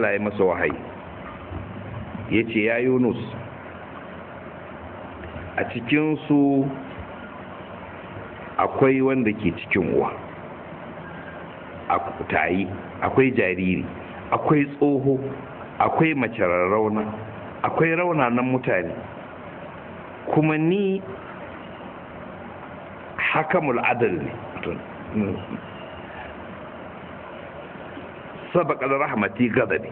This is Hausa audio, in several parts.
Allah ya masa wahayi ya ce ya Yunus, a cikinsu akwai wanda ke cikin uwa, akwai jariri, akwai tsoho, akwai mace rauna, akwai raunanan mutane, kuma ni hakamul adal ne. Sabaqal rahmati ghadabi,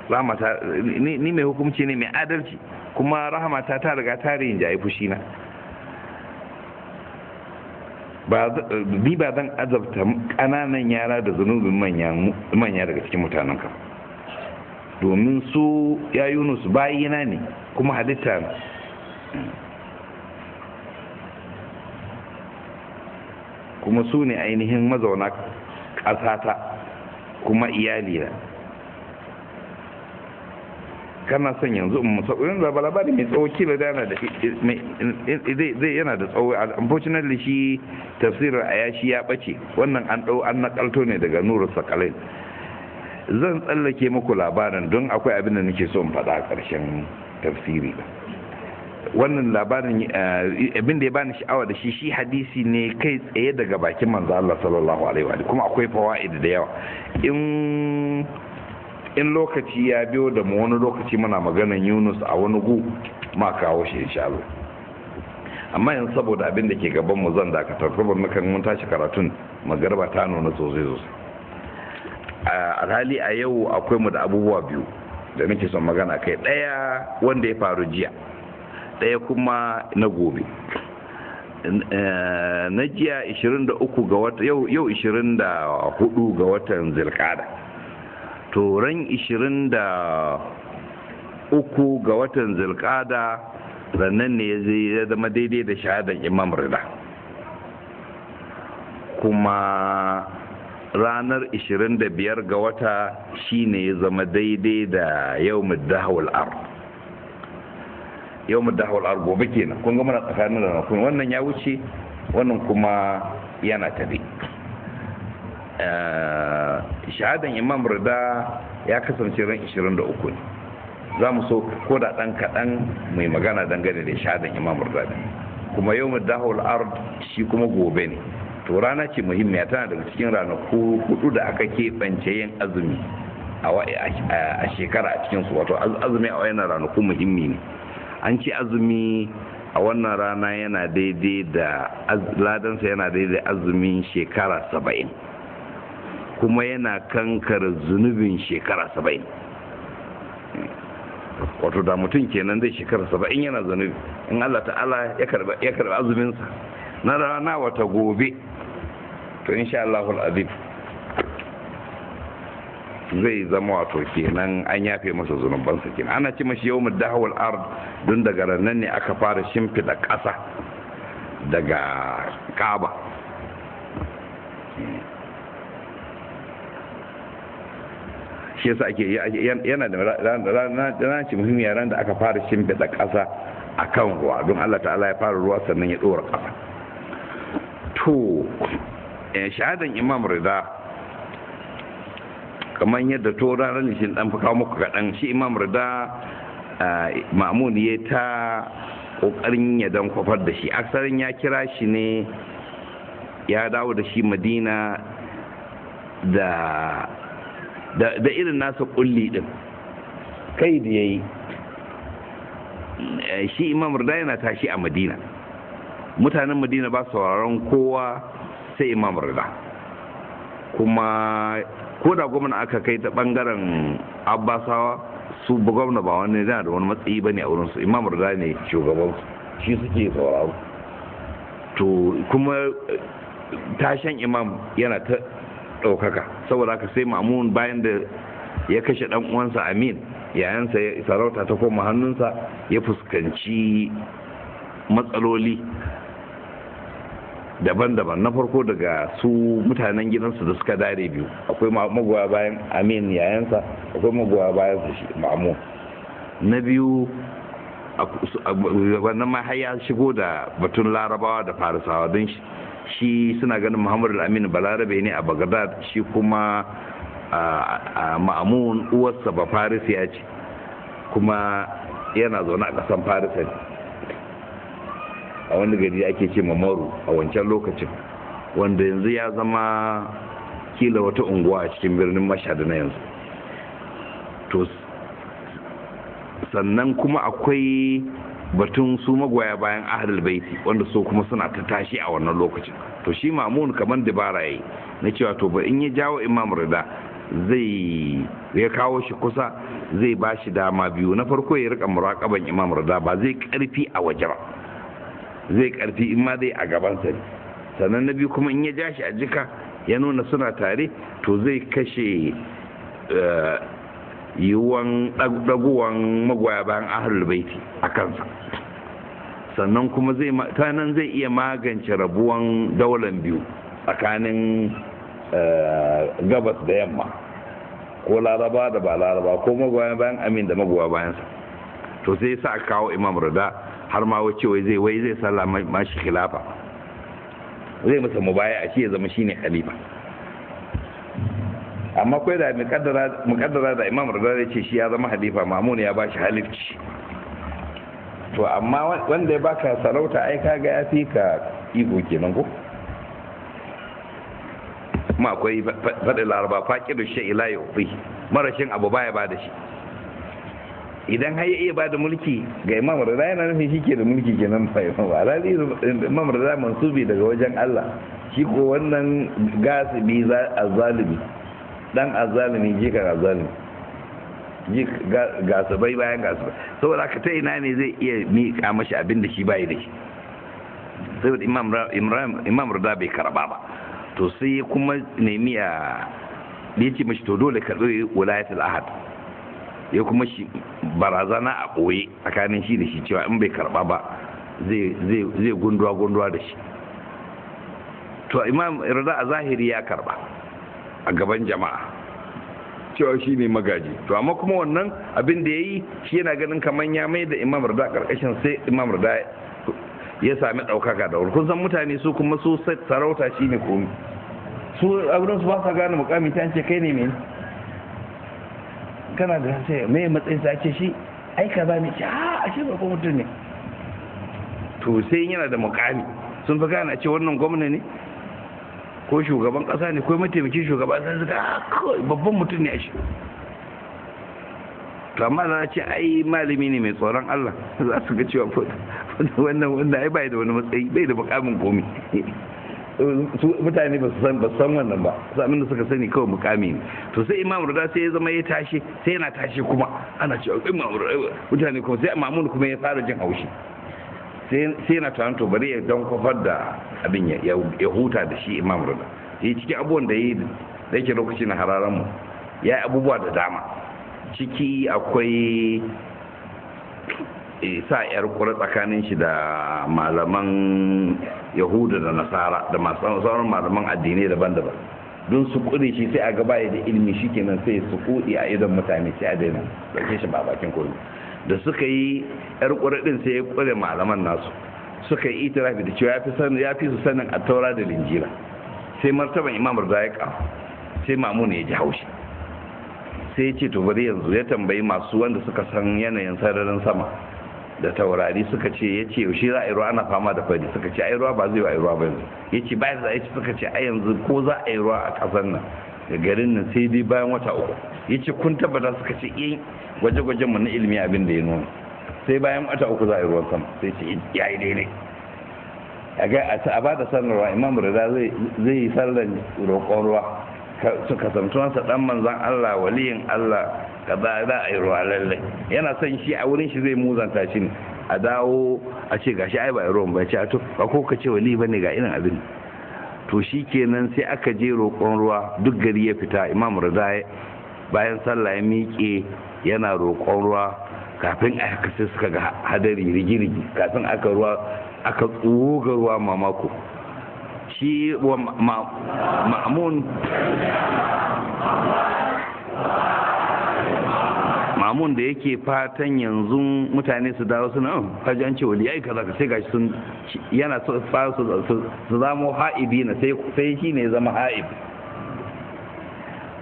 rahmata ni mai hukunci ne mai adalci, kuma rahmata ta riga ta rinjaye fushi na. Ni ba zan azabta ƙananan yara da zunubin manya daga cikin mutanen ka, domin su ya Yunus bayina ne kuma halitta ne. Kuma su ne ainihin mazauna ƙasata kuma iyali na. Kana son yanzu in musaurin labari mai tsawo, kila da yana da tsawo. Unfortunately shi tafsirin ayashi ya bace, wannan an nakalto ne daga Nurul Sakalai. Zan tsallake muku labarin don akwai abin da nake so in faɗa a ƙarshen tafsiri. Wannan labarin abin da ya bani sha'awa da shi hadisi ne kai tsaye daga bakin manzo Allah sallallahu alaihi wa, kuma akwai fawaid da yawa. In lokaci ya biyo da mu wani lokaci muna maganan Yunus a wani gu ma kawo shi insha Allah. Amma yanzu saboda abin da ke gaban mu zan dakatar, saboda mun tashi karatun magarba ta nuna sosai. Alhali a yau akwai mu da abubuwa biyu da nake son magana kai. Ɗaya wanda ya faru jiya, ɗaya kuma na gobe. Na jiya 23 ga wata, yau 24 ga watan Zulqa'ada. To ran 23 ga watan Zulqa'ada rannan ne ya zama daidai da shahadan Imam Rida, kuma ranar 25 ga wata shine ya zama daidai da yawmud dahwal ard. Yawmud dahwal ard gobe kenan, kun ga muna tsakanin ranakun, wannan ya wuce wannan kuma yana tafi. Shahadan Imam Rida ya kasance ran 23 ne. Za mu so ko da ɗan kaɗan mai magana dangane da shahadan Imam Rida, kuma yawmud dahwal ard shi kuma gobe ne. To rana ce muhimmiya, tana daga cikin ranaku 4 da aka keɓance yin azumi a shekara a cikinsu. Wato azumi a wannan ranaku muhimmi ne. An ce azumi a wannan rana yana daidai da ladansa yana daidai azumin shekara 70, kuma yana kankara zunubin shekara 70. Wato da mutum kenan zai shekara 70 yana zunubi, in Allah ta'ala ya karba azuminsa na rana wata gobe, to insha Allahul azim zai zama wato kenan an yafe masa zunubansa kenan. Ana ce mashi yawmud dahwal ard don daga nan ne aka fara shimfida ƙasa daga Kaaba. Shi yasa ake yana da rana ce muhimmiya, ran da aka fara shimfida ƙasa akan ruwa, don Allah ta'ala ya fara ruwa sannan ya dora ƙasa. To shahadan Imam Rida kamar yadda to ranar lishin dan fi kawo muku kaɗan, shi Imam Rida Ma'mun ya ta ƙoƙarin ya dan kwafar da shi. Aksarin ya kira shi ne ya dawo da shi Madina da irin nasa ƙulli ɗin kai da ya yi. Shi Imam Rida yana tashi a Madina, mutanen Madina ba sauraron kowa sai Imam Rida, kuma ko da gwamna aka kai ta bangaren Abbasawa, su gwamna ba wani yana da wani matsayi bane a wurinsu. Imam Rida ne shugabansu, shi suke sauraro. To kuma tashan imam yana ta ɗaukaka, saboda haka sai Ma'mun bayan da ya kashe ɗan uwansa Amin, yayansa sarauta ta koma hannunsa, ya fuskanci matsaloli daban-daban. Na farko daga su mutanen gidansu da suka dare biyu, akwai magoya bayan Amin yayansa, akwai magoya bayan su shi Ma'mun. Na biyu wannan ma har ya shigo da batun Larabawa da Farisawa, don shi suna ganin Muhammadu al-Amin balarabe ne a Baghdad, shi kuma ma'amun uwarsa ba farisiya ce kuma yana zaune a ƙasan farisa ne a wani gari ake ce mamaru a wancan lokacin, wanda yanzu ya zama kila wata unguwa a cikin birnin mashhad na yanzu. To sannan kuma akwai batun su magoya bayan ahlul baiti wanda so kuma suna ta tashi a wannan lokacin. To shi Ma'mun kamar dabara yayi na cewa to ba in ya jawo Imam Rida zai ya kawo shi kusa, zai ba shi dama biyu. Na farko ya rika muraqaban Imam Rida, ba zai karfi a waje ba, zai karfi in ma zai a gaban sa. Sannan na biyu kuma in ya ja shi a jika ya nuna suna tare, to zai kashe yiwuwan ɗaguwan magoya bayan ahlul baiti a kansa. Sannan kuma zai iya magance rabuwan daular biyu tsakanin gabas da yamma, ko laraba da ba laraba, ko magoya bayan amin da magoya bayansa. To sai sa kawo Imam Rida, har ma wace wai zai sallah mashi khilafa, zai masa mubaya a shi ya zama shine khalifa. Amma kai da mukaddara da Imam Rida ya ce shi ya zama halifa, Ma'mun ya bashi halifci. To amma wanda ya baka sarauta ai kaga ya fi ka iko kenan ko. Kuma akwai faɗin laraba faƙidu shi ila ya ufi, marashin abu baya ba da shi. Idan har ya iya ba da mulki ga Imam Rida, yana nufin shi ke da mulki kenan fa alhali Imam Rida mansubi daga wajen Allah, shi ko wannan gasibi azzalimi, dan azzalimi jika azzalimi, gasabai bayan gasabai. Saboda haka ta ina ne zai iya miƙa mashi abin da shi bai da shi? Saboda Imam Rida bai karba ba. To sai kuma nemi ya ce mashi to dole karɓi wilayatul ahad, ya kuma shi barazana a ɓoye tsakanin shi da shi cewa in bai karɓa ba zai gunduwa da shi. To Imam Rida a zahiri ya karɓa a gaban jama'a cewa shi ne magaji. To amma kuma wannan abin da ya yi shi yana ganin kamar ya mai da Imam Rida ƙarƙashin, sai Imam Rida ya sami ɗaukaka da wuri. Kun san mutane su kuma su sarauta shi ne komi, su abin su ba sa gane mukami ta ce kai ne mai kana da ce mai matsayin sa ce shi ai ka ba ne ce a shi ba ko mutum ne. To sai yana da mukami sun fi gane ce wannan gwamna ne ko shugaban kasa ne ko mataimakin shugaba, sai su ga babban mutum ne a shi. To amma na ce ai malami ne mai tsoron Allah, za su ga cewa wannan ai bai da wani matsayi, bai da mukamin komi. Mutane ba su san wannan ba, su abin da suka sani kawai mukami ne. To sai Imam Rida sai ya zama ya tashi, sai yana tashi kuma ana cewa Imam Rida, mutane kuma sai Ma'mun kuma ya fara jin haushi, sai yana tunanin to bari ya don kofar da abin ya huta da shi Imam Rida. Yi cikin abubuwan da yi da yake lokaci na hararan mu, ya yi abubuwa da dama. Ciki akwai sa yar kura tsakanin shi da malaman Yahuda da Nasara da masu sauran malaman addinai daban-daban, don su kure shi sai a gaba da ilimi, shi kenan sai su kudi a idon mutane, sai a daina dauke shi ba bakin komi. Da suka yi yar kura din sai ya kure malaman nasu, suka yi itirafi da cewa ya fi su sanin Attaura da Linjila. Sai martaban Imam Rida ya kawo, sai Ma'mun ya ji haushi, sai ya ce to bari yanzu ya tambayi masu wanda suka san yanayin sararin sama da taurari, suka ce, ya ce yaushe za a yi ruwa, ana fama da fari, suka ce ai ruwa ba zai yi a ruwa ba yanzu. Ya ce bayan za a yi, suka ce ai yanzu ko za a yi ruwa a ƙasar nan da garin nan sai dai bayan wata uku. Ya ce kun tabbata? Suka ce gwaje-gwajen mu na ilimi abin da ya nuna sai bayan wata uku za a yi ruwan sama. Sai ce ya yi daidai. A ba da sanarwa Imam Rida zai yi sallar roƙon ruwa, su kasantuwansa dan manzan Allah, waliyin Allah, kaza za a yi ruwa lallai. Yana son shi a wurin shi zai muzanta shi ne, a dawo a ce gashi ai ba a ruwan ba, ce a to ba ko ka ce wali bane ga irin abin. To shi kenan sai aka je roƙon ruwa, duk gari ya fita. Imam Rida bayan sallah ya miƙe yana roƙon ruwa, kafin a haka sai suka ga hadari rigirigi, kafin aka tsoga ruwa mamako. Shi wa Ma'mun da yake fatan yanzu mutane su dawo suna kaji an ce wali ai kaza, sai gashi sun yana so su zamo ha'ibi na, sai shi ne zama ha'ib.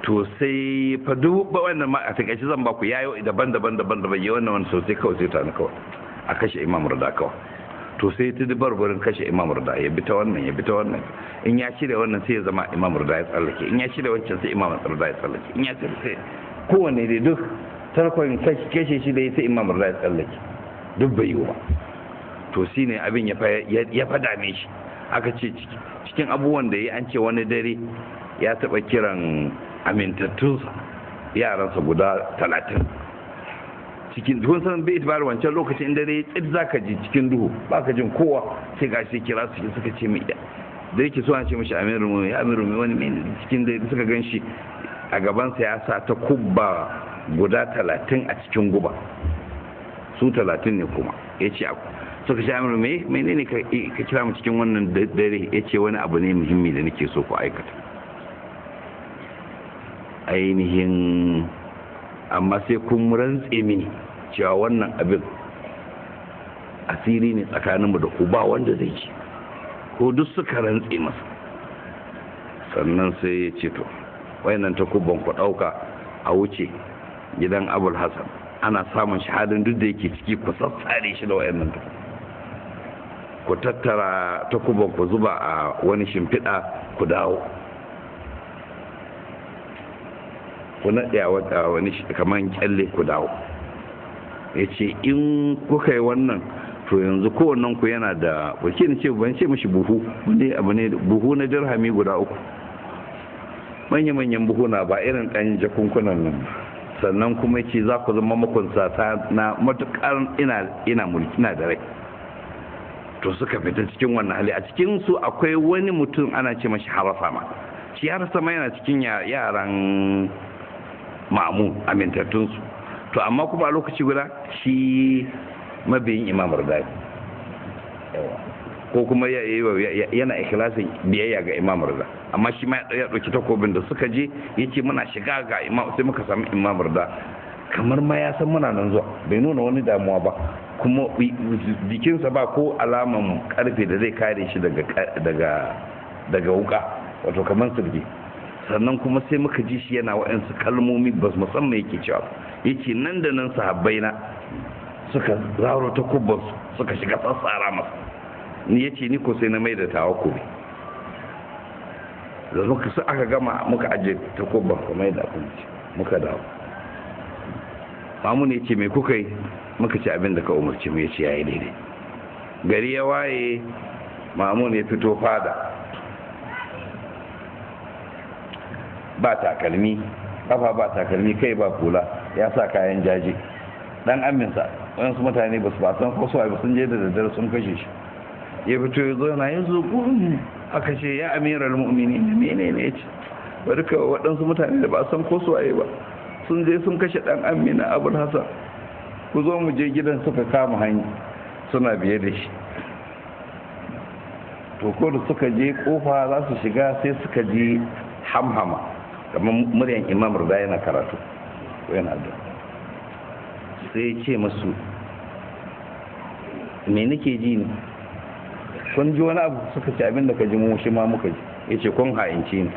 to sai fa duk ba wannan ma a takaice zan ba ku yayo daban-daban yi wannan wani sosai kawai sai ta ni kawai a kashe Imam Rida kawai. To sai ta dubar gurin kashe Imam Rida ya bi ta wannan in ya shirya wannan sai ya zama Imam Rida ya tsallake, in ya shirya wancan sai Imam Rida ya tsallake, in ya shirya sai kowanne dai duk tarkon kashe shi da sai Imam Rida ya tsallake duk bai yi ba. To shine abin ya fada me shi, aka ce cikin abubuwan da ya an ce wani dare ya taba kiran amintattunsa yaransa guda 30 cikin kun san bai itibar wancan lokacin dare tsid zaka ji cikin duhu baka jin kowa sai gashi kira su suka ce mai da yake so an ce mishi amirul mu'minin wani mai cikin dare suka ganshi a gaban sa ya sa ta kubba guda 30 a cikin guba su 30 ne kuma yace suka ce amirul menene ka kira mu cikin wannan dare yace wani abu ne muhimmi da nake so ku aikata ainihin amma sai kun rantse mini cewa wannan abin asiri ne tsakaninmu da ku ba wanda zai ci ko duk suka rantse masa sannan sai ya ce to wayannan takubban ku dauka a wuce gidan Abul Hasan ana samun shahadin duk da yake ciki ku sassare shi da wayannan ku tattara takubban ku zuba a wani shimfiɗa ku dawo ku naɗe a wani kaman kyalle ku dawo. Ya ce in kuka yi wannan to yanzu kowannen ku yana da wakilin ce ban ce mishi buhu wani abu ne buhu na dirhami guda 3 manya-manyan buhu na ba irin ɗan jakunkunan nan sannan kuma ce za ku zama makunsa ta na matukar ina mulki na da rai. To suka fita cikin wannan hali a cikin su akwai wani mutum ana ce mashi Harasama, shi Harasama yana cikin yaran Ma'mun amintattunsu, to amma kuma a lokaci guda shi mabiyin Imam Rida ko kuma yana ikhlasin biyayya ga Imam Rida, amma shi ma ya dauki takobin da suka je yace muna shiga ga Imam sai muka samu Imam Rida kamar ma ya san muna nan zuwa, bai nuna wani damuwa ba kuma jikinsa ba ko alaman karfe da zai kare shi daga wuka wato kamar sirgi. Sannan kuma sai muka ji shi yana wa'ansu kalmomi ba su musamman yake cewa yake nan da nan sahabbai na suka zaro ta kubbansu suka shiga sassara masa, ni yace ni ko sai na mai da tawakkuli da muka su aka gama muka aje ta kubban kuma da abinci muka dawo. Mamu ne yace me kuka yi, muka ci abin da ka umarci mu, yace yayi daidai. Gari ya waye Mamu ne fito fada ba takalmi, kafa ba takalmi, kai ba kula, ya sa kayan jaje. Dan aminsa wayansu mutane ba su ba san ko su ba sun je da daddare sun kashe shi, ya fito ya zo na yanzu aka ce ya amiral mu'minin menene yace bari ka waɗansu mutane da ba san ko su ba sun je sun kashe dan Amina Abul Hasan, ku zo mu je gidan. Suka kama hanya suna biye da shi. To ko da suka je kofa za su shiga sai suka ji hamhama kamar muryan Imam Rida yana karatu ko yana da, sai ce masu me nake ji ne, kun ji wani abu? Suka ce abin da ka ji mu shi ma muka ji. Yace kun ha'ince ni,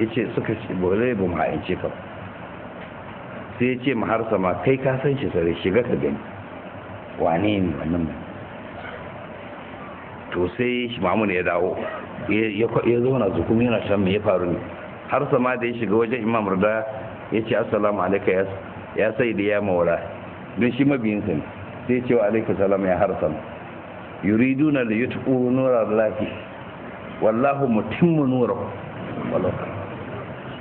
yace suka ce ba zai bu ha'ince ka. Sai yace mu har sama kai ka san shi sare, shiga ka gani wane ne wannan. To sai shi Mamun ya dawo ya zauna zukumi yana san me ya faru ne. Har sama da ya shiga wajen Imam Rida ya ce assalamu alaika ya sai da ya maula, don shi mabiyinsa ne. Sai ce wa alaika salam ya har sama, yuriduna da yutqu nurar lahi wallahu mutimmu nurahu.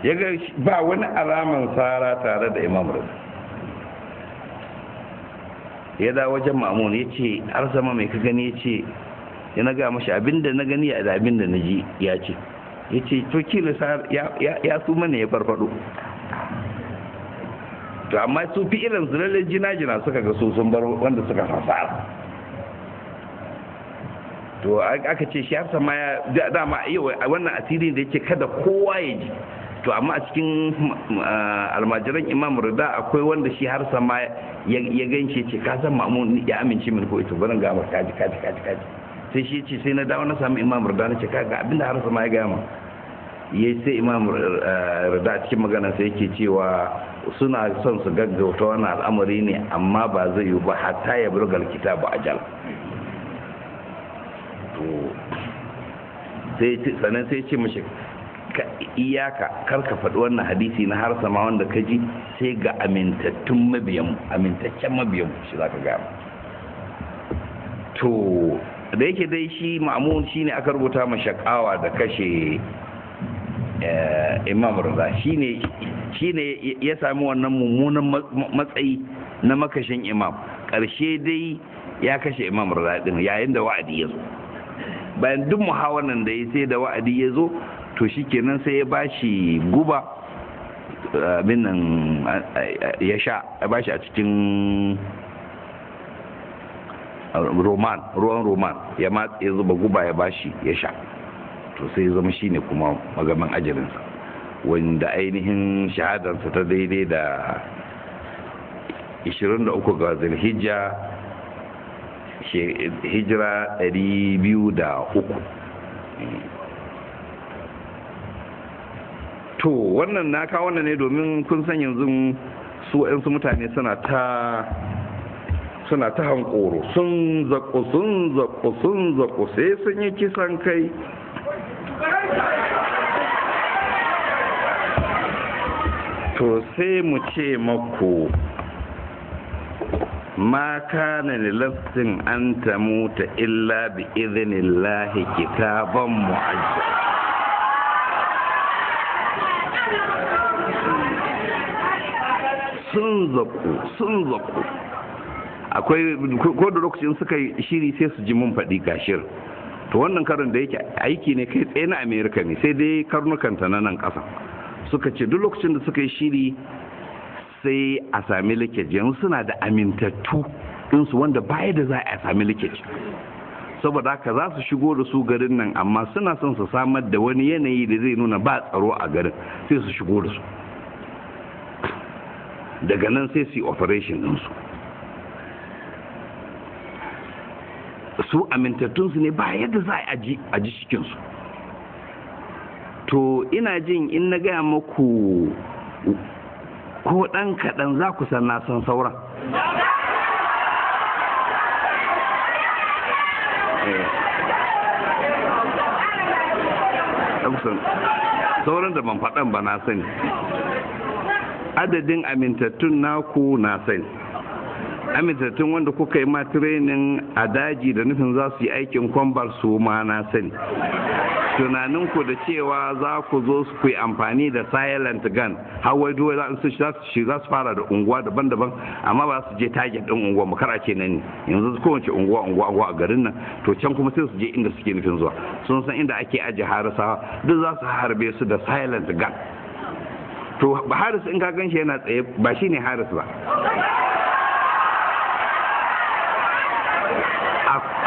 Ya ga ba wani alaman sara tare da Imam Rida. Ya da wajen Ma'mun ya ce har sama mai ka gani, ya ce ya na ga mashi abinda na gani da abinda na ji ya ce. Ya ce to kila ya su mana ya farfado. To amma su fi irin su lalle jina suka ga su sun bar wanda suka fasara. To aka ce shi har sama ya dama yau wannan asiri da yake kada kowa ya ji. To amma a cikin almajiran Imam Rida akwai wanda shi har sama ya ganshi ce ka san Ma'mun ya amince min ko ito barin ga maka kaji. Sai shi ce sai na dawo na samu Imam Rida na ce kaga abinda har sama ya gaya ma ya sai imam rida a cikin magana sai yake cewa suna son su gaggauta wannan al'amari ne amma ba zai yi ba hatta ya burgal kitabu ajal. Sannan sai ce mashi iyaka kar ka faɗi wannan hadisi na har sama wanda ka ji sai ga amintaccen mabiyan shi za ka gaya. To da yake dai shi ma'amun shi ne aka rubuta mashakawa da kashe imam rida shi ne ya sami wannan mummunan matsayi na makashin imam. Ƙarshe dai ya kashe imam rida din yayin da wa'adi ya zo. Bayan duk muhawaran da ya sai da wa'adi ya zo, to shi kenan sai ya bashi guba abin nan ya sha, ya bashi a cikin ruwan roman ya matsa ya zuba guba ya bashi ya sha. To sai ya zama shine kuma magaman ajalinsa, wanda ainihin shahadarsa ta daidai da 23 ga zulhijja hijira 203. To wannan na kawo wannan ne domin kun san yanzu su mutane suna ta hankoro, sun zaƙo sai sun yi kisan kai. To sai mu ce maku ma kana li nafsin an tamuta illa bi idhnillahi kitaban mu'ajjal. sun zaku akwai ko da lokacin suka yi shiri sai su ji mun faɗi gashir. To wannan karin da yake aiki ne kai tsaye na Amerika ne, sai dai karnukanta na nan ƙasa suka ce duk lokacin da suka yi shiri sai a sami likeji. Yanzu suna da amintattu ɗinsu wanda baya da za a sami likeji, saboda haka za su shigo da su garin nan, amma suna son su samar da wani yanayi da zai nuna ba tsaro a garin, sai su shigo da su. Daga nan sai su yi operation ɗinsu. Su amintattunsu ne ba yadda za a ji cikinsu. To ina jin in na gaya muku ko ɗan kaɗan za ku san na san sauran. Sauran da ban faɗan ba na sani. Adadin amintattun naku na sani. Amintattun wanda kuka yi ma training a daji da nufin za su yi aikin kwambar su ma na sani. Tunaninku da cewa za ku zo ku yi amfani da silent gun, hawa duwa za su fara da unguwa daban-daban, amma ba su je target ɗin unguwa makara ce nan ne. Yanzu kowace unguwa a garin nan, to can kuma sai su je inda suke nufin zuwa. Sun san inda ake ajiye harisawa, duk za su harbe su da silent gun. To haris in ka gan shi yana tsaye ba shi ne haris ba.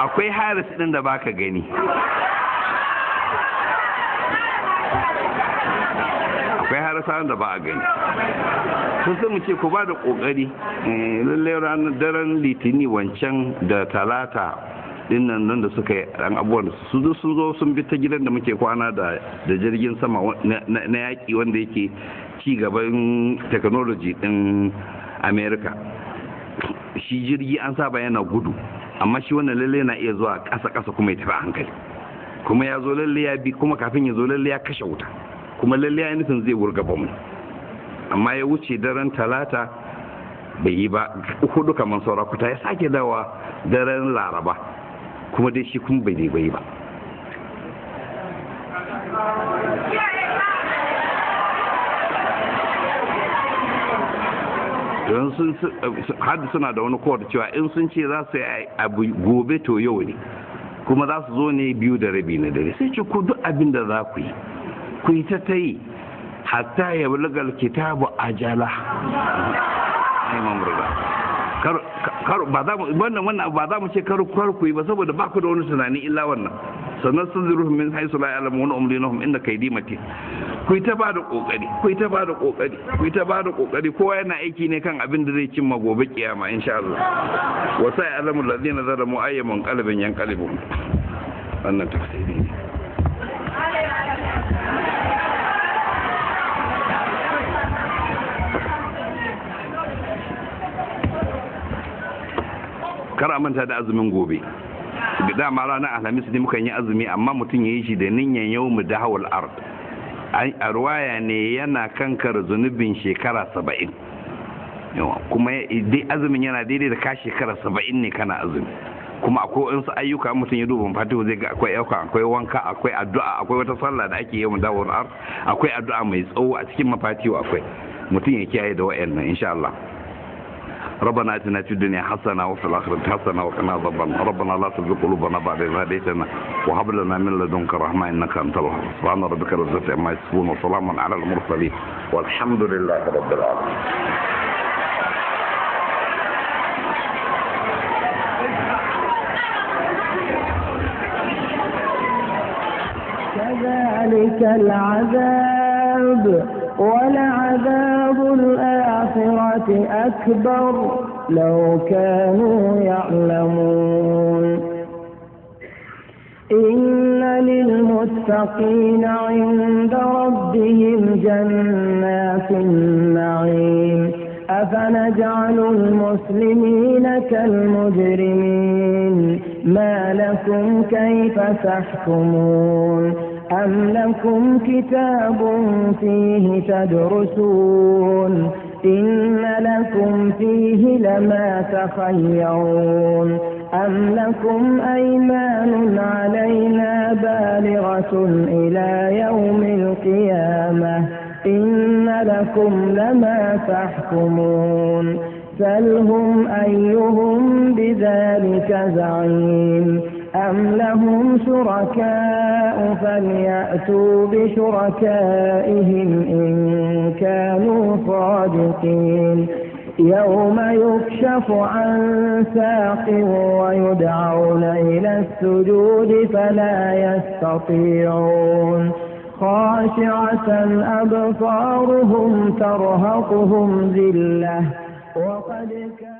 Akwai haris ɗin da baka gani. Akwai harisawan da ba a gani. Sun sai mu ce ku ba da ƙoƙari. Lallai ranar daren litini wancan da talata dinnan nan da suka yi ɗan abubuwan da sun zo sun bi ta gidan da muke kwana da jirgin sama na yaƙi wanda yake ci gaban technology ɗin America. Shi jirgi an saba yana gudu, amma shi wannan lalle na iya zuwa ƙasa kuma ya tafi a hankali, kuma ya zo lalle ya bi, kuma kafin ya zo lalle ya kashe wuta, kuma lalle ya nufin zai wurga bamu, amma ya wuce daren talata bai yi ba, hudu kamar saura kuta ya sake dawa daren laraba, kuma dai shi kuma bai yi ba. don sun hadu suna da wani kowar cewa in sun ce za su yi abu gobe to yau ne, kuma za su zo ne 2:30 na dare, sai ce ku duk abin da za ku yi ta yi hatta ya bulagal kitabu ajala. Wannan ba za mu ce kar ku yi ba, saboda ba ku da wani tunani illa wannan. Sannan sun zuru min haisu la ya'lamu wa umlinahum inda kaidi mati. Ku ta ba da kokari, kowa yana aiki ne kan abin da zai cimma gobe kiyama insha Allah. Wa sa'alamu alladhina zalamu ayyaman qalbin yanqalibun. Wannan tafsiri ne. kar a manta da azumin gobe. Da dama ranar alhamis ne mukan yi azumi, amma mutum ya yi shi da niyyar yawmu dahawul ard. A ruwaya ne yana kankar zunubin shekara 70. Kuma dai azumin yana daidai da ka shekara 70 ne kana azumi. Kuma akwai wasu ayyuka mutum ya duba fatihu zai ga akwai ayyuka, akwai wanka, akwai addu'a, akwai wata sallah da ake yawmu dahawul ard, akwai addu'a mai tsawo a cikin mafatihu akwai. Mutum ya kiyaye da wa'annan insha Allah. ربنا اتنا في الدنيا حسنه وفي الاخره حسنه وقنا عذاب النار ربنا لا تزغ قلوبنا بعد إذ هديتنا وهب لنا من لدنك رحمه انك انت الوهاب سبحان ربك رب العزه عما يصفون وسلام على المرسلين والحمد لله رب العالمين. كذلك العذاب ولعذاب الآخرة أكبر لو كانوا يعلمون إن للمتقين عند ربهم جنات النعيم أفنجعل المسلمين كالمجرمين ما لكم كيف تحكمون أم لكم كتاب فيه تدرسون إن لكم فيه لما تخيرون أم لكم أيمان علينا بالغة إلى يوم القيامة إن لكم لما تحكمون سلهم أيهم بذلك زعيم أم لهم شركاء فليأتوا بشركائهم إن كانوا صادقين يوم يكشف عن ساق ويدعون إلى السجود فلا يستطيعون خاشعة أبصارهم ترهقهم ذلة وقد كان